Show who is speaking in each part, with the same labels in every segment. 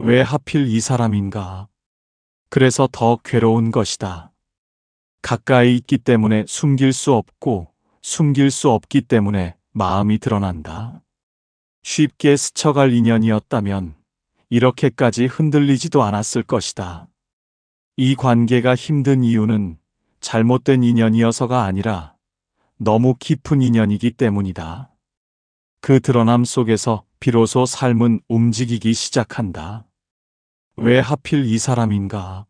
Speaker 1: 왜 하필 이 사람인가? 그래서 더 괴로운 것이다. 가까이 있기 때문에 숨길 수 없고, 숨길 수 없기 때문에 마음이 드러난다. 쉽게 스쳐갈 인연이었다면 이렇게까지 흔들리지도 않았을 것이다. 이 관계가 힘든 이유는 잘못된 인연이어서가 아니라 너무 깊은 인연이기 때문이다. 그 드러남 속에서 비로소 삶은 움직이기 시작한다. 왜 하필 이 사람인가?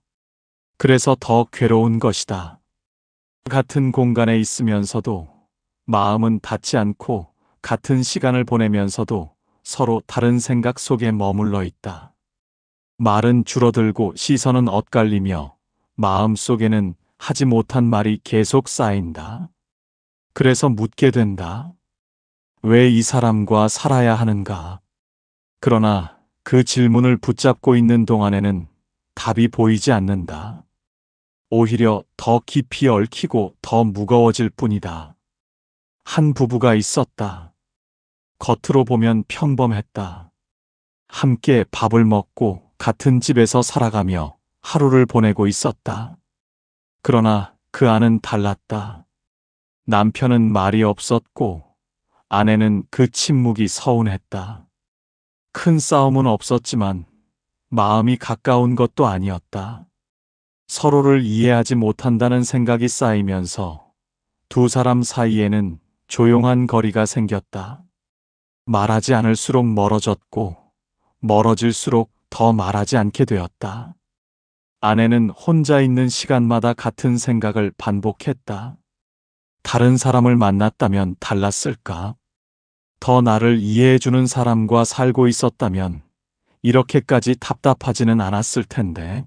Speaker 1: 그래서 더 괴로운 것이다. 같은 공간에 있으면서도 마음은 닿지 않고 같은 시간을 보내면서도 서로 다른 생각 속에 머물러 있다. 말은 줄어들고 시선은 엇갈리며 마음 속에는 하지 못한 말이 계속 쌓인다. 그래서 묻게 된다. 왜 이 사람과 살아야 하는가? 그러나 그 질문을 붙잡고 있는 동안에는 답이 보이지 않는다. 오히려 더 깊이 얽히고 더 무거워질 뿐이다. 한 부부가 있었다. 겉으로 보면 평범했다. 함께 밥을 먹고 같은 집에서 살아가며 하루를 보내고 있었다. 그러나 그 안은 달랐다. 남편은 말이 없었고 아내는 그 침묵이 서운했다. 큰 싸움은 없었지만 마음이 가까운 것도 아니었다. 서로를 이해하지 못한다는 생각이 쌓이면서 두 사람 사이에는 조용한 거리가 생겼다. 말하지 않을수록 멀어졌고 멀어질수록 더 말하지 않게 되었다. 아내는 혼자 있는 시간마다 같은 생각을 반복했다. 다른 사람을 만났다면 달랐을까? 더 나를 이해해주는 사람과 살고 있었다면 이렇게까지 답답하지는 않았을 텐데.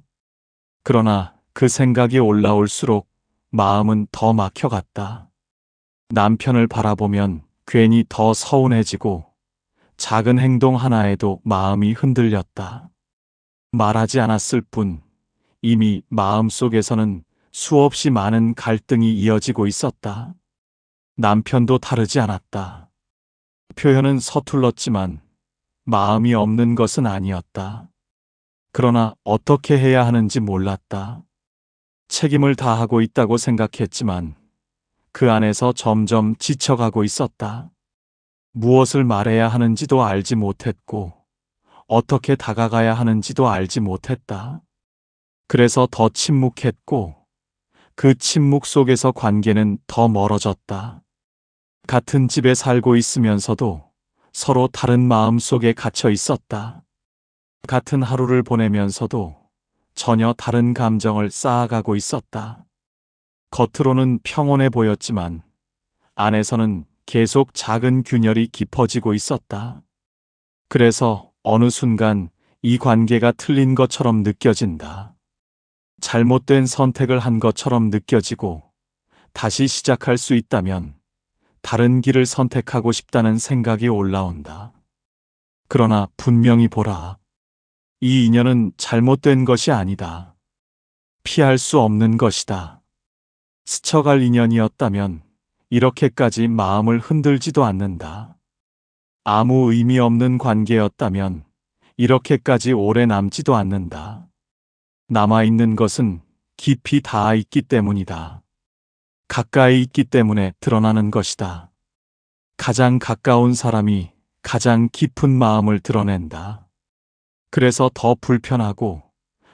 Speaker 1: 그러나 그 생각이 올라올수록 마음은 더 막혀갔다. 남편을 바라보면 괜히 더 서운해지고 작은 행동 하나에도 마음이 흔들렸다. 말하지 않았을 뿐 이미 마음속에서는 수없이 많은 갈등이 이어지고 있었다. 남편도 다르지 않았다. 표현은 서툴렀지만 마음이 없는 것은 아니었다. 그러나 어떻게 해야 하는지 몰랐다. 책임을 다하고 있다고 생각했지만 그 안에서 점점 지쳐가고 있었다. 무엇을 말해야 하는지도 알지 못했고 어떻게 다가가야 하는지도 알지 못했다. 그래서 더 침묵했고 그 침묵 속에서 관계는 더 멀어졌다. 같은 집에 살고 있으면서도 서로 다른 마음 속에 갇혀 있었다. 같은 하루를 보내면서도 전혀 다른 감정을 쌓아가고 있었다. 겉으로는 평온해 보였지만 안에서는 계속 작은 균열이 깊어지고 있었다. 그래서 어느 순간 이 관계가 틀린 것처럼 느껴진다. 잘못된 선택을 한 것처럼 느껴지고 다시 시작할 수 있다면 다른 길을 선택하고 싶다는 생각이 올라온다. 그러나 분명히 보라. 이 인연은 잘못된 것이 아니다. 피할 수 없는 것이다. 스쳐갈 인연이었다면 이렇게까지 마음을 흔들지도 않는다. 아무 의미 없는 관계였다면 이렇게까지 오래 남지도 않는다. 남아있는 것은 깊이 닿아 있기 때문이다. 가까이 있기 때문에 드러나는 것이다. 가장 가까운 사람이 가장 깊은 마음을 드러낸다. 그래서 더 불편하고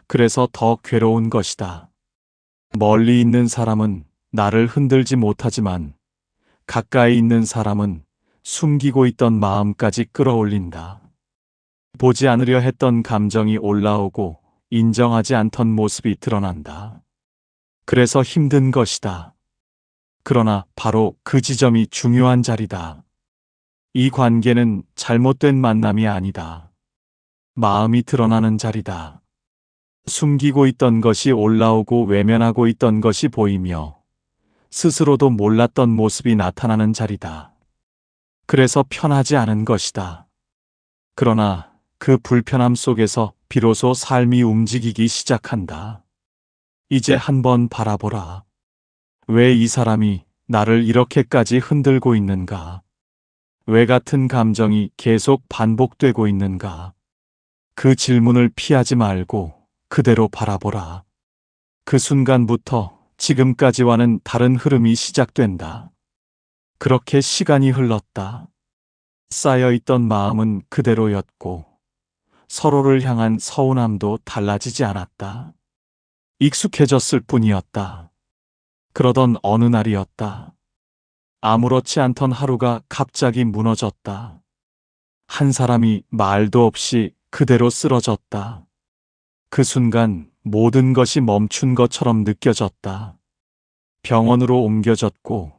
Speaker 1: 그래서 더 괴로운 것이다. 멀리 있는 사람은 나를 흔들지 못하지만 가까이 있는 사람은 숨기고 있던 마음까지 끌어올린다. 보지 않으려 했던 감정이 올라오고 인정하지 않던 모습이 드러난다. 그래서 힘든 것이다. 그러나 바로 그 지점이 중요한 자리다. 이 관계는 잘못된 만남이 아니다. 마음이 드러나는 자리다. 숨기고 있던 것이 올라오고 외면하고 있던 것이 보이며 스스로도 몰랐던 모습이 나타나는 자리다. 그래서 편하지 않은 것이다. 그러나 그 불편함 속에서 비로소 삶이 움직이기 시작한다. 이제 한번 바라보라. 왜 이 사람이 나를 이렇게까지 흔들고 있는가? 왜 같은 감정이 계속 반복되고 있는가? 그 질문을 피하지 말고 그대로 바라보라. 그 순간부터 지금까지와는 다른 흐름이 시작된다. 그렇게 시간이 흘렀다. 쌓여있던 마음은 그대로였고 서로를 향한 서운함도 달라지지 않았다. 익숙해졌을 뿐이었다. 그러던 어느 날이었다. 아무렇지 않던 하루가 갑자기 무너졌다. 한 사람이 말도 없이 그대로 쓰러졌다. 그 순간 모든 것이 멈춘 것처럼 느껴졌다. 병원으로 옮겨졌고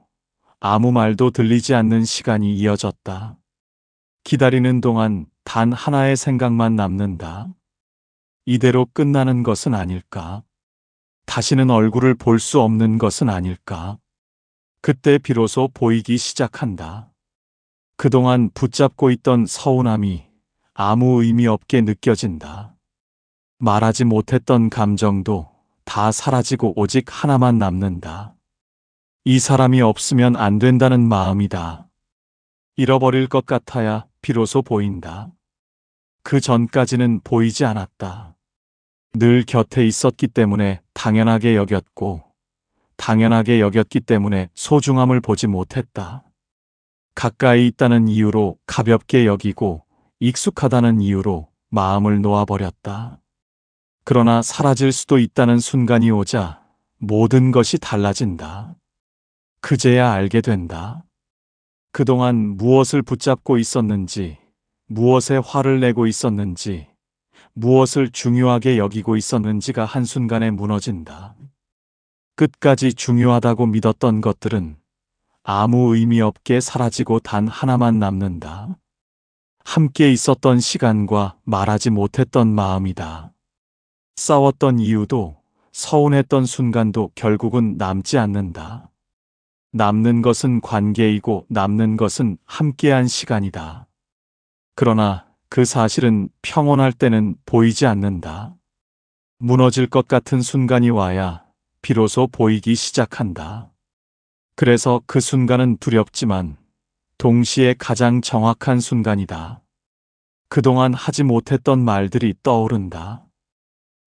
Speaker 1: 아무 말도 들리지 않는 시간이 이어졌다. 기다리는 동안 단 하나의 생각만 남는다. 이대로 끝나는 것은 아닐까? 다시는 얼굴을 볼 수 없는 것은 아닐까? 그때 비로소 보이기 시작한다. 그동안 붙잡고 있던 서운함이 아무 의미 없게 느껴진다. 말하지 못했던 감정도 다 사라지고 오직 하나만 남는다. 이 사람이 없으면 안 된다는 마음이다. 잃어버릴 것 같아야 비로소 보인다. 그 전까지는 보이지 않았다. 늘 곁에 있었기 때문에 당연하게 여겼고, 당연하게 여겼기 때문에 소중함을 보지 못했다. 가까이 있다는 이유로 가볍게 여기고, 익숙하다는 이유로 마음을 놓아버렸다. 그러나 사라질 수도 있다는 순간이 오자 모든 것이 달라진다. 그제야 알게 된다. 그동안 무엇을 붙잡고 있었는지, 무엇에 화를 내고 있었는지, 무엇을 중요하게 여기고 있었는지가 한순간에 무너진다. 끝까지 중요하다고 믿었던 것들은 아무 의미 없게 사라지고 단 하나만 남는다. 함께 있었던 시간과 말하지 못했던 마음이다. 싸웠던 이유도 서운했던 순간도 결국은 남지 않는다. 남는 것은 관계이고 남는 것은 함께한 시간이다. 그러나 그 사실은 평온할 때는 보이지 않는다. 무너질 것 같은 순간이 와야 비로소 보이기 시작한다. 그래서 그 순간은 두렵지만 동시에 가장 정확한 순간이다. 그동안 하지 못했던 말들이 떠오른다.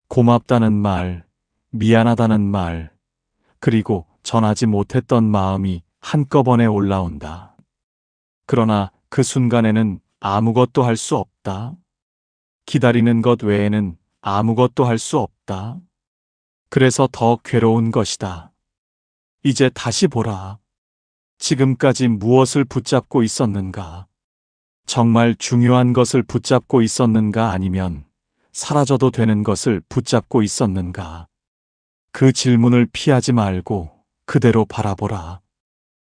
Speaker 1: 고맙다는 말, 미안하다는 말, 그리고 전하지 못했던 마음이 한꺼번에 올라온다. 그러나 그 순간에는 아무것도 할 수 없다. 기다리는 것 외에는 아무것도 할 수 없다. 그래서 더 괴로운 것이다. 이제 다시 보라. 지금까지 무엇을 붙잡고 있었는가? 정말 중요한 것을 붙잡고 있었는가 아니면 사라져도 되는 것을 붙잡고 있었는가? 그 질문을 피하지 말고 그대로 바라보라.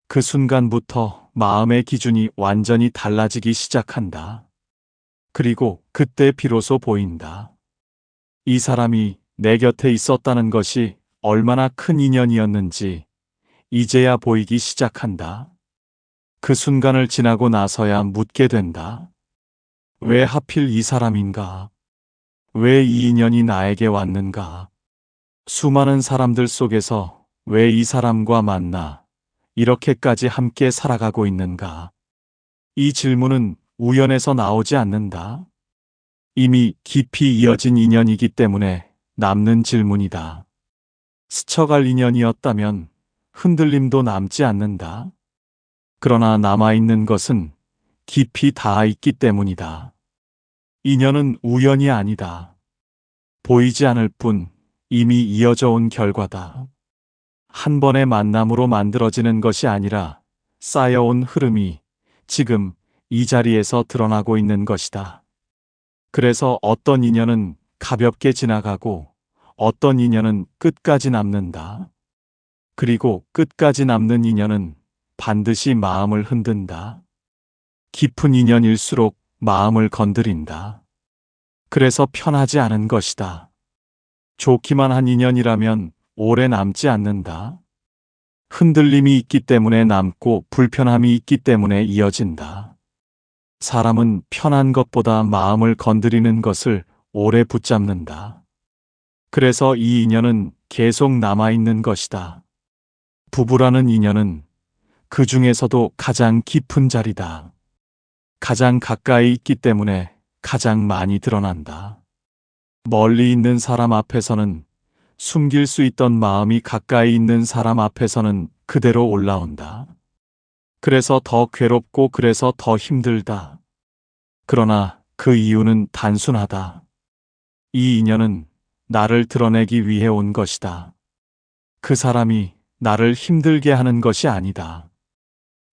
Speaker 1: 그 순간부터 마음의 기준이 완전히 달라지기 시작한다. 그리고 그때 비로소 보인다. 이 사람이 내 곁에 있었다는 것이 얼마나 큰 인연이었는지 이제야 보이기 시작한다. 그 순간을 지나고 나서야 묻게 된다. 왜 하필 이 사람인가? 왜 이 인연이 나에게 왔는가? 수많은 사람들 속에서 왜 이 사람과 만나 이렇게까지 함께 살아가고 있는가? 이 질문은 우연에서 나오지 않는다. 이미 깊이 이어진 인연이기 때문에 남는 질문이다. 스쳐갈 인연이었다면 흔들림도 남지 않는다. 그러나 남아있는 것은 깊이 닿아 있기 때문이다. 인연은 우연이 아니다. 보이지 않을 뿐 이미 이어져 온 결과다. 한 번의 만남으로 만들어지는 것이 아니라 쌓여온 흐름이 지금 이 자리에서 드러나고 있는 것이다. 그래서 어떤 인연은 가볍게 지나가고 어떤 인연은 끝까지 남는다. 그리고 끝까지 남는 인연은 반드시 마음을 흔든다. 깊은 인연일수록 마음을 건드린다. 그래서 편하지 않은 것이다. 좋기만 한 인연이라면 오래 남지 않는다. 흔들림이 있기 때문에 남고 불편함이 있기 때문에 이어진다. 사람은 편한 것보다 마음을 건드리는 것을 오래 붙잡는다. 그래서 이 인연은 계속 남아있는 것이다. 부부라는 인연은 그 중에서도 가장 깊은 자리다. 가장 가까이 있기 때문에 가장 많이 드러난다. 멀리 있는 사람 앞에서는 숨길 수 있던 마음이 가까이 있는 사람 앞에서는 그대로 올라온다. 그래서 더 괴롭고 그래서 더 힘들다. 그러나 그 이유는 단순하다. 이 인연은 나를 드러내기 위해 온 것이다. 그 사람이 나를 힘들게 하는 것이 아니다.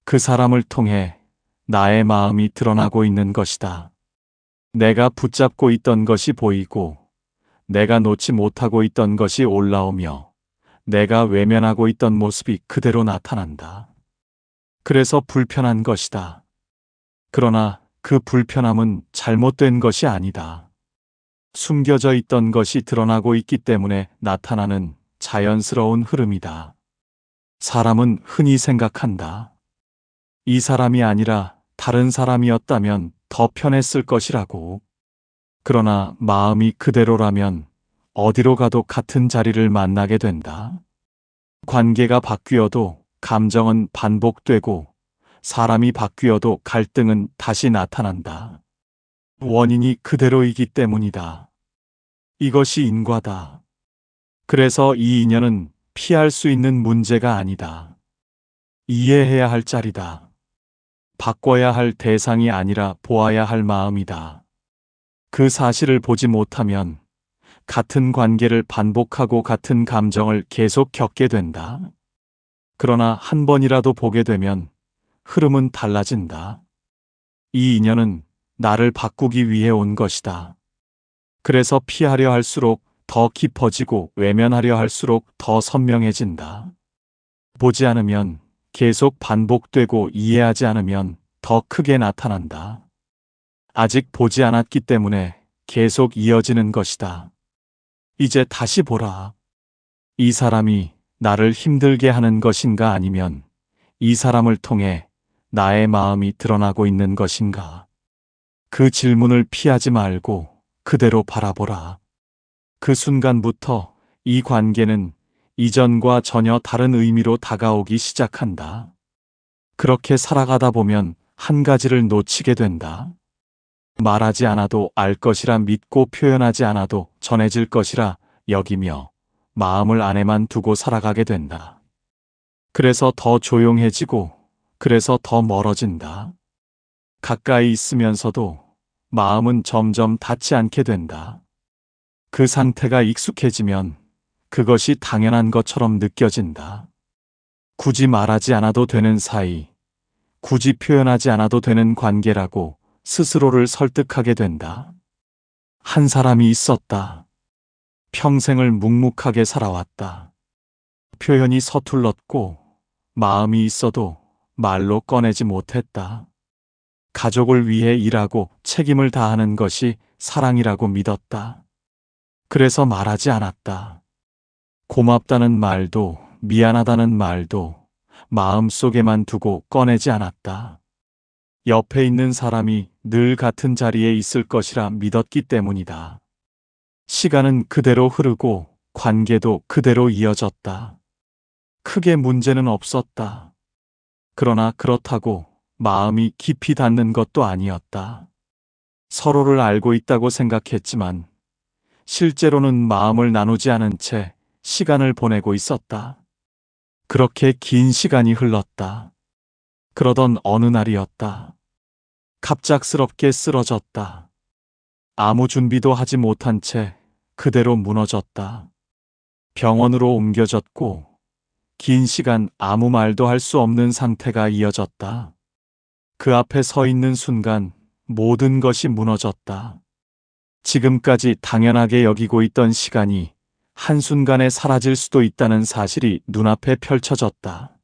Speaker 1: 그 사람을 통해 나의 마음이 드러나고 있는 것이다. 내가 붙잡고 있던 것이 보이고 내가 놓지 못하고 있던 것이 올라오며 내가 외면하고 있던 모습이 그대로 나타난다. 그래서 불편한 것이다. 그러나 그 불편함은 잘못된 것이 아니다. 숨겨져 있던 것이 드러나고 있기 때문에 나타나는 자연스러운 흐름이다. 사람은 흔히 생각한다. 이 사람이 아니라 다른 사람이었다면 더 편했을 것이라고. 그러나 마음이 그대로라면 어디로 가도 같은 자리를 만나게 된다. 관계가 바뀌어도 감정은 반복되고 사람이 바뀌어도 갈등은 다시 나타난다. 원인이 그대로이기 때문이다. 이것이 인과다. 그래서 이 인연은 피할 수 있는 문제가 아니다. 이해해야 할 자리다. 바꿔야 할 대상이 아니라 보아야 할 마음이다. 그 사실을 보지 못하면 같은 관계를 반복하고 같은 감정을 계속 겪게 된다. 그러나 한 번이라도 보게 되면 흐름은 달라진다. 이 인연은 나를 바꾸기 위해 온 것이다. 그래서 피하려 할수록 더 깊어지고 외면하려 할수록 더 선명해진다. 보지 않으면 계속 반복되고 이해하지 않으면 더 크게 나타난다. 아직 보지 않았기 때문에 계속 이어지는 것이다. 이제 다시 보라. 이 사람이 나를 힘들게 하는 것인가 아니면 이 사람을 통해 나의 마음이 드러나고 있는 것인가? 그 질문을 피하지 말고 그대로 바라보라. 그 순간부터 이 관계는 이전과 전혀 다른 의미로 다가오기 시작한다. 그렇게 살아가다 보면 한 가지를 놓치게 된다. 말하지 않아도 알 것이라 믿고 표현하지 않아도 전해질 것이라 여기며 마음을 안에만 두고 살아가게 된다. 그래서 더 조용해지고 그래서 더 멀어진다. 가까이 있으면서도 마음은 점점 닿지 않게 된다. 그 상태가 익숙해지면 그것이 당연한 것처럼 느껴진다. 굳이 말하지 않아도 되는 사이, 굳이 표현하지 않아도 되는 관계라고 스스로를 설득하게 된다. 한 사람이 있었다. 평생을 묵묵하게 살아왔다. 표현이 서툴렀고 마음이 있어도 말로 꺼내지 못했다. 가족을 위해 일하고 책임을 다하는 것이 사랑이라고 믿었다. 그래서 말하지 않았다. 고맙다는 말도 미안하다는 말도 마음속에만 두고 꺼내지 않았다. 옆에 있는 사람이 늘 같은 자리에 있을 것이라 믿었기 때문이다. 시간은 그대로 흐르고 관계도 그대로 이어졌다. 크게 문제는 없었다. 그러나 그렇다고 마음이 깊이 닿는 것도 아니었다. 서로를 알고 있다고 생각했지만 실제로는 마음을 나누지 않은 채 시간을 보내고 있었다. 그렇게 긴 시간이 흘렀다. 그러던 어느 날이었다. 갑작스럽게 쓰러졌다. 아무 준비도 하지 못한 채 그대로 무너졌다. 병원으로 옮겨졌고 긴 시간 아무 말도 할 수 없는 상태가 이어졌다. 그 앞에 서 있는 순간 모든 것이 무너졌다. 지금까지 당연하게 여기고 있던 시간이 한순간에 사라질 수도 있다는 사실이 눈앞에 펼쳐졌다.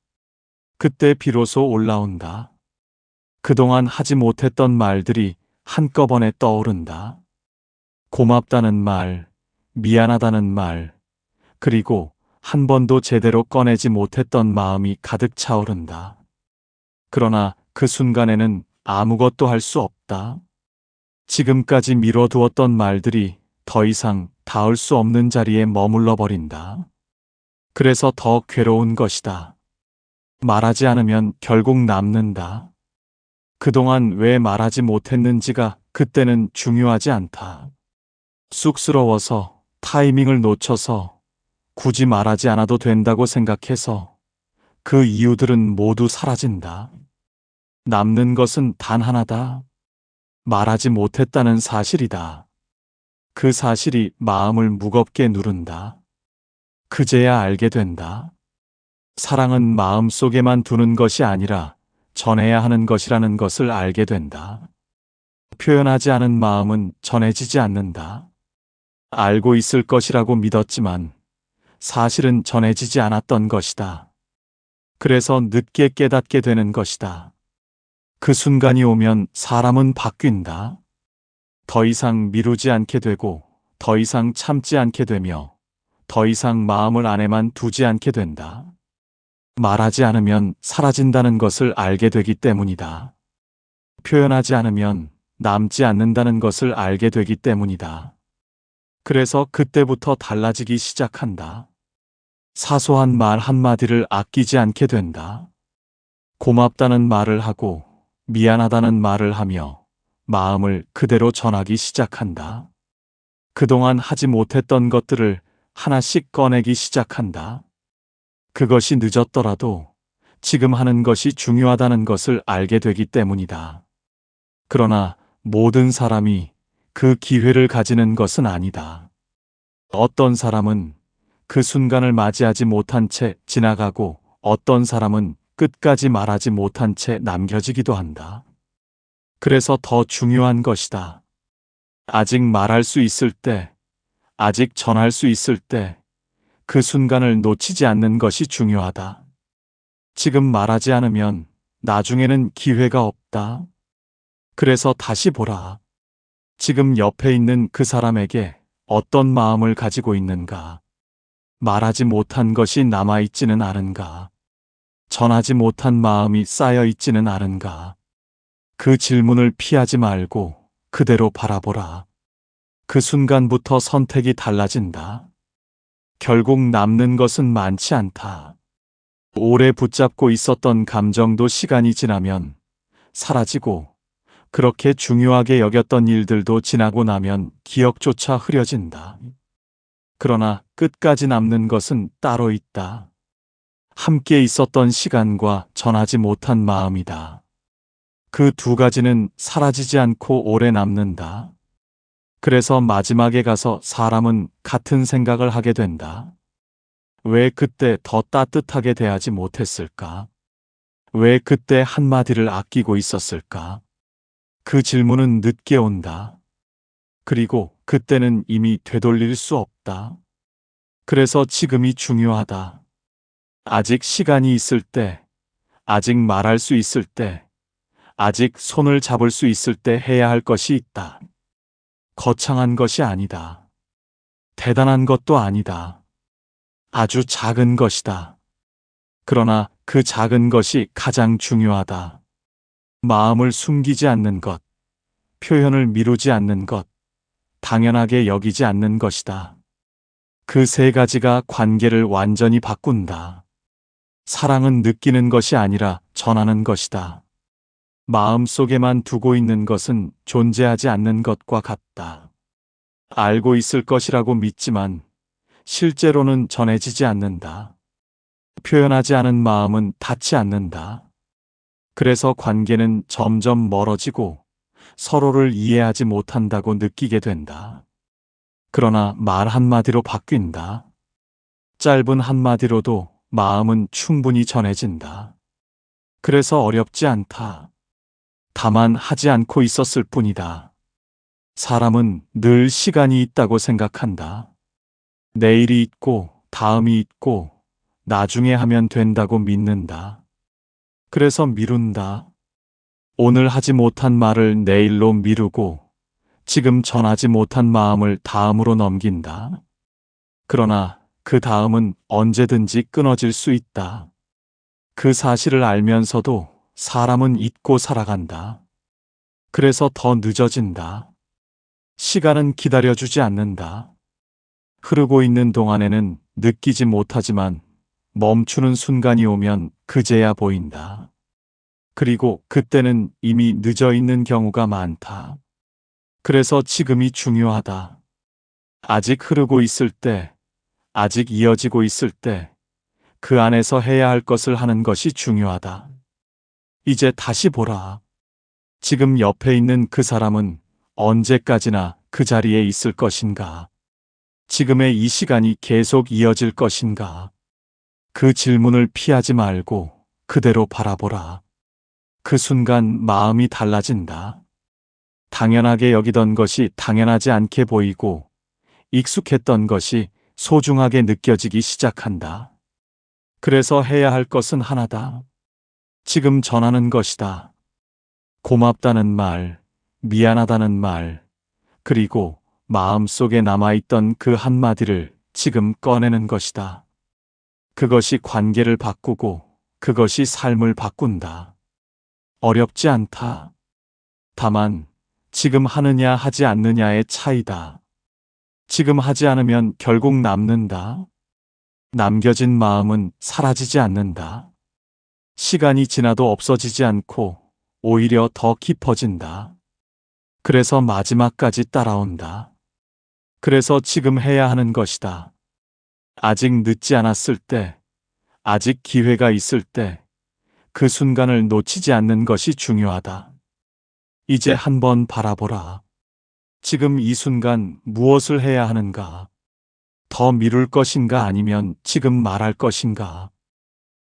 Speaker 1: 그때 비로소 올라온다. 그동안 하지 못했던 말들이 한꺼번에 떠오른다. 고맙다는 말, 미안하다는 말, 그리고 한 번도 제대로 꺼내지 못했던 마음이 가득 차오른다. 그러나 그 순간에는 아무것도 할 수 없다. 지금까지 미뤄두었던 말들이 더 이상 닿을 수 없는 자리에 머물러 버린다. 그래서 더 괴로운 것이다. 말하지 않으면 결국 남는다. 그동안 왜 말하지 못했는지가 그때는 중요하지 않다. 쑥스러워서, 타이밍을 놓쳐서, 굳이 말하지 않아도 된다고 생각해서 그 이유들은 모두 사라진다. 남는 것은 단 하나다. 말하지 못했다는 사실이다. 그 사실이 마음을 무겁게 누른다. 그제야 알게 된다. 사랑은 마음속에만 두는 것이 아니라 전해야 하는 것이라는 것을 알게 된다. 표현하지 않은 마음은 전해지지 않는다. 알고 있을 것이라고 믿었지만 사실은 전해지지 않았던 것이다. 그래서 늦게 깨닫게 되는 것이다. 그 순간이 오면 사람은 바뀐다. 더 이상 미루지 않게 되고, 더 이상 참지 않게 되며, 더 이상 마음을 안에만 두지 않게 된다. 말하지 않으면 사라진다는 것을 알게 되기 때문이다. 표현하지 않으면 남지 않는다는 것을 알게 되기 때문이다. 그래서 그때부터 달라지기 시작한다. 사소한 말 한마디를 아끼지 않게 된다. 고맙다는 말을 하고 미안하다는 말을 하며 마음을 그대로 전하기 시작한다. 그동안 하지 못했던 것들을 하나씩 꺼내기 시작한다. 그것이 늦었더라도 지금 하는 것이 중요하다는 것을 알게 되기 때문이다. 그러나 모든 사람이 그 기회를 가지는 것은 아니다. 어떤 사람은 그 순간을 맞이하지 못한 채 지나가고 어떤 사람은 끝까지 말하지 못한 채 남겨지기도 한다. 그래서 더 중요한 것이다. 아직 말할 수 있을 때, 아직 전할 수 있을 때, 그 순간을 놓치지 않는 것이 중요하다. 지금 말하지 않으면 나중에는 기회가 없다. 그래서 다시 보라. 지금 옆에 있는 그 사람에게 어떤 마음을 가지고 있는가? 말하지 못한 것이 남아있지는 않은가? 전하지 못한 마음이 쌓여있지는 않은가? 그 질문을 피하지 말고 그대로 바라보라. 그 순간부터 선택이 달라진다. 결국 남는 것은 많지 않다. 오래 붙잡고 있었던 감정도 시간이 지나면 사라지고, 그렇게 중요하게 여겼던 일들도 지나고 나면 기억조차 흐려진다. 그러나 끝까지 남는 것은 따로 있다. 함께 있었던 시간과 전하지 못한 마음이다. 그 두 가지는 사라지지 않고 오래 남는다. 그래서 마지막에 가서 사람은 같은 생각을 하게 된다. 왜 그때 더 따뜻하게 대하지 못했을까? 왜 그때 한마디를 아끼고 있었을까? 그 질문은 늦게 온다. 그리고 그때는 이미 되돌릴 수 없다. 그래서 지금이 중요하다. 아직 시간이 있을 때, 아직 말할 수 있을 때, 아직 손을 잡을 수 있을 때 해야 할 것이 있다. 거창한 것이 아니다. 대단한 것도 아니다. 아주 작은 것이다. 그러나 그 작은 것이 가장 중요하다. 마음을 숨기지 않는 것, 표현을 미루지 않는 것, 당연하게 여기지 않는 것이다. 그 세 가지가 관계를 완전히 바꾼다. 사랑은 느끼는 것이 아니라 전하는 것이다. 마음속에만 두고 있는 것은 존재하지 않는 것과 같다. 알고 있을 것이라고 믿지만 실제로는 전해지지 않는다. 표현하지 않은 마음은 닿지 않는다. 그래서 관계는 점점 멀어지고 서로를 이해하지 못한다고 느끼게 된다. 그러나 말 한마디로 바뀐다. 짧은 한마디로도 마음은 충분히 전해진다. 그래서 어렵지 않다. 다만 하지 않고 있었을 뿐이다. 사람은 늘 시간이 있다고 생각한다. 내일이 있고 다음이 있고 나중에 하면 된다고 믿는다. 그래서 미룬다. 오늘 하지 못한 말을 내일로 미루고 지금 전하지 못한 마음을 다음으로 넘긴다. 그러나 그 다음은 언제든지 끊어질 수 있다. 그 사실을 알면서도 사람은 잊고 살아간다. 그래서 더 늦어진다. 시간은 기다려주지 않는다. 흐르고 있는 동안에는 느끼지 못하지만 멈추는 순간이 오면 그제야 보인다. 그리고 그때는 이미 늦어 있는 경우가 많다. 그래서 지금이 중요하다. 아직 흐르고 있을 때, 아직 이어지고 있을 때, 그 안에서 해야 할 것을 하는 것이 중요하다. 이제 다시 보라. 지금 옆에 있는 그 사람은 언제까지나 그 자리에 있을 것인가? 지금의 이 시간이 계속 이어질 것인가? 그 질문을 피하지 말고 그대로 바라보라. 그 순간 마음이 달라진다. 당연하게 여기던 것이 당연하지 않게 보이고 익숙했던 것이 소중하게 느껴지기 시작한다. 그래서 해야 할 것은 하나다. 지금 전하는 것이다. 고맙다는 말, 미안하다는 말, 그리고 마음속에 남아있던 그 한마디를 지금 꺼내는 것이다. 그것이 관계를 바꾸고 그것이 삶을 바꾼다. 어렵지 않다. 다만 지금 하느냐 하지 않느냐의 차이다. 지금 하지 않으면 결국 남는다. 남겨진 마음은 사라지지 않는다. 시간이 지나도 없어지지 않고 오히려 더 깊어진다. 그래서 마지막까지 따라온다. 그래서 지금 해야 하는 것이다. 아직 늦지 않았을 때, 아직 기회가 있을 때, 그 순간을 놓치지 않는 것이 중요하다. 이제 한번 바라보라. 지금 이 순간 무엇을 해야 하는가? 더 미룰 것인가 아니면 지금 말할 것인가?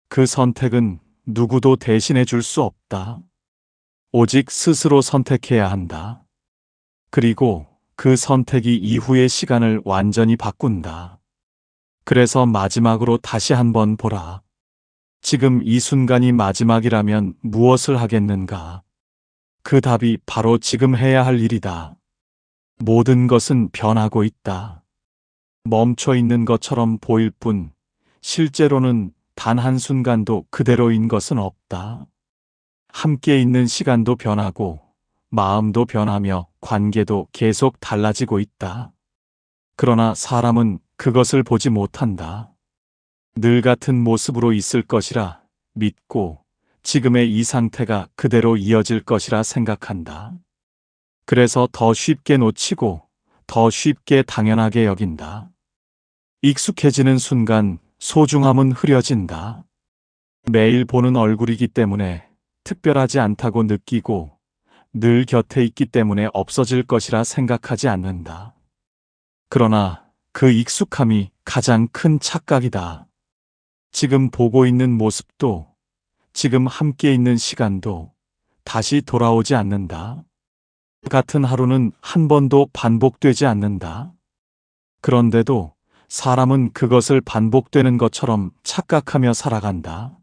Speaker 1: 그 선택은 누구도 대신해 줄 수 없다. 오직 스스로 선택해야 한다. 그리고 그 선택이 이후의 시간을 완전히 바꾼다. 그래서 마지막으로 다시 한번 보라. 지금 이 순간이 마지막이라면 무엇을 하겠는가? 그 답이 바로 지금 해야 할 일이다. 모든 것은 변하고 있다. 멈춰 있는 것처럼 보일 뿐, 실제로는 단 한순간도 그대로인 것은 없다. 함께 있는 시간도 변하고, 마음도 변하며 관계도 계속 달라지고 있다. 그러나 사람은 그것을 보지 못한다. 늘 같은 모습으로 있을 것이라 믿고 지금의 이 상태가 그대로 이어질 것이라 생각한다. 그래서 더 쉽게 놓치고 더 쉽게 당연하게 여긴다. 익숙해지는 순간 소중함은 흐려진다. 매일 보는 얼굴이기 때문에 특별하지 않다고 느끼고 늘 곁에 있기 때문에 없어질 것이라 생각하지 않는다. 그러나 그 익숙함이 가장 큰 착각이다. 지금 보고 있는 모습도, 지금 함께 있는 시간도 다시 돌아오지 않는다. 같은 하루는 한 번도 반복되지 않는다. 그런데도 사람은 그것을 반복되는 것처럼 착각하며 살아간다.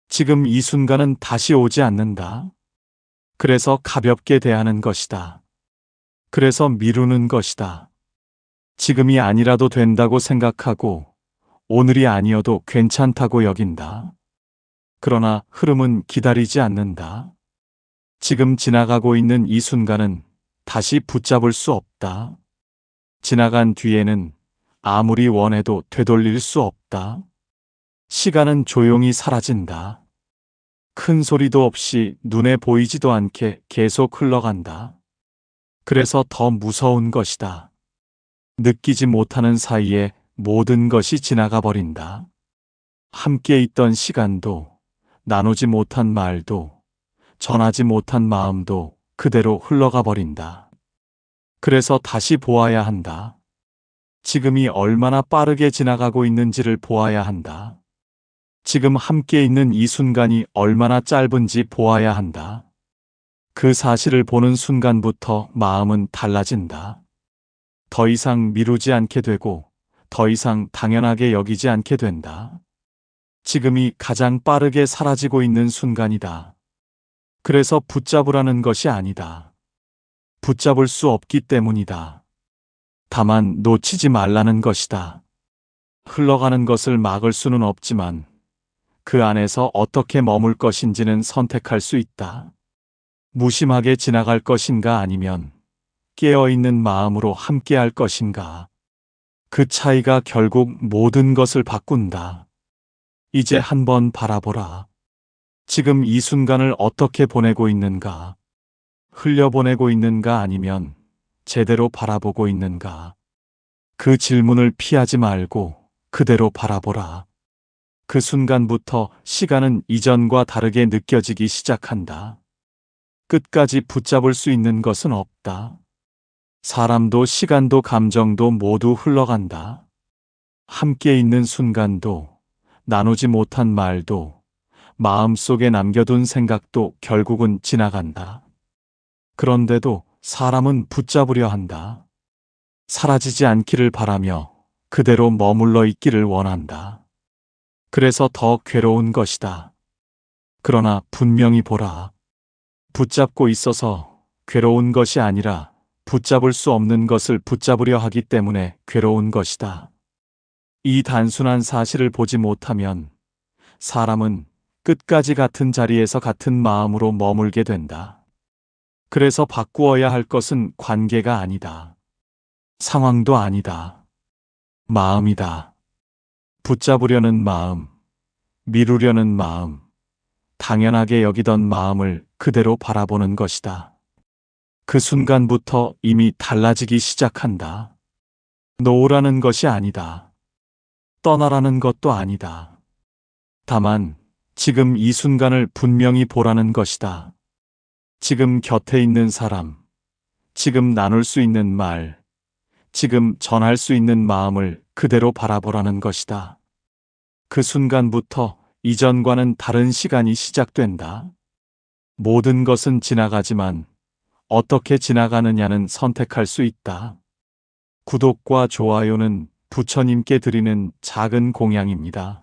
Speaker 1: 지금 이 순간은 다시 오지 않는다. 그래서 가볍게 대하는 것이다. 그래서 미루는 것이다. 지금이 아니라도 된다고 생각하고 오늘이 아니어도 괜찮다고 여긴다. 그러나 흐름은 기다리지 않는다. 지금 지나가고 있는 이 순간은 다시 붙잡을 수 없다. 지나간 뒤에는 아무리 원해도 되돌릴 수 없다. 시간은 조용히 사라진다. 큰 소리도 없이 눈에 보이지도 않게 계속 흘러간다. 그래서 더 무서운 것이다. 느끼지 못하는 사이에 모든 것이 지나가 버린다. 함께 있던 시간도, 나누지 못한 말도, 전하지 못한 마음도 그대로 흘러가 버린다. 그래서 다시 보아야 한다. 지금이 얼마나 빠르게 지나가고 있는지를 보아야 한다. 지금 함께 있는 이 순간이 얼마나 짧은지 보아야 한다. 그 사실을 보는 순간부터 마음은 달라진다. 더 이상 미루지 않게 되고 더 이상 당연하게 여기지 않게 된다. 지금이 가장 빠르게 사라지고 있는 순간이다. 그래서 붙잡으라는 것이 아니다. 붙잡을 수 없기 때문이다. 다만 놓치지 말라는 것이다. 흘러가는 것을 막을 수는 없지만 그 안에서 어떻게 머물 것인지는 선택할 수 있다. 무심하게 지나갈 것인가 아니면 깨어있는 마음으로 함께할 것인가. 그 차이가 결국 모든 것을 바꾼다. 이제 한번 바라보라. 지금 이 순간을 어떻게 보내고 있는가? 흘려보내고 있는가 아니면 제대로 바라보고 있는가? 그 질문을 피하지 말고 그대로 바라보라. 그 순간부터 시간은 이전과 다르게 느껴지기 시작한다. 끝까지 붙잡을 수 있는 것은 없다. 사람도 시간도 감정도 모두 흘러간다. 함께 있는 순간도, 나누지 못한 말도, 마음속에 남겨둔 생각도 결국은 지나간다. 그런데도 사람은 붙잡으려 한다. 사라지지 않기를 바라며 그대로 머물러 있기를 원한다. 그래서 더 괴로운 것이다. 그러나 분명히 보라. 붙잡고 있어서 괴로운 것이 아니라 붙잡을 수 없는 것을 붙잡으려 하기 때문에 괴로운 것이다. 이 단순한 사실을 보지 못하면 사람은 끝까지 같은 자리에서 같은 마음으로 머물게 된다. 그래서 바꾸어야 할 것은 관계가 아니다. 상황도 아니다. 마음이다. 붙잡으려는 마음, 미루려는 마음, 당연하게 여기던 마음을 그대로 바라보는 것이다. 그 순간부터 이미 달라지기 시작한다. 놓으라는 것이 아니다. 떠나라는 것도 아니다. 다만 지금 이 순간을 분명히 보라는 것이다. 지금 곁에 있는 사람, 지금 나눌 수 있는 말, 지금 전할 수 있는 마음을 그대로 바라보라는 것이다. 그 순간부터 이전과는 다른 시간이 시작된다. 모든 것은 지나가지만 어떻게 지나가느냐는 선택할 수 있다. 구독과 좋아요는 부처님께 드리는 작은 공양입니다.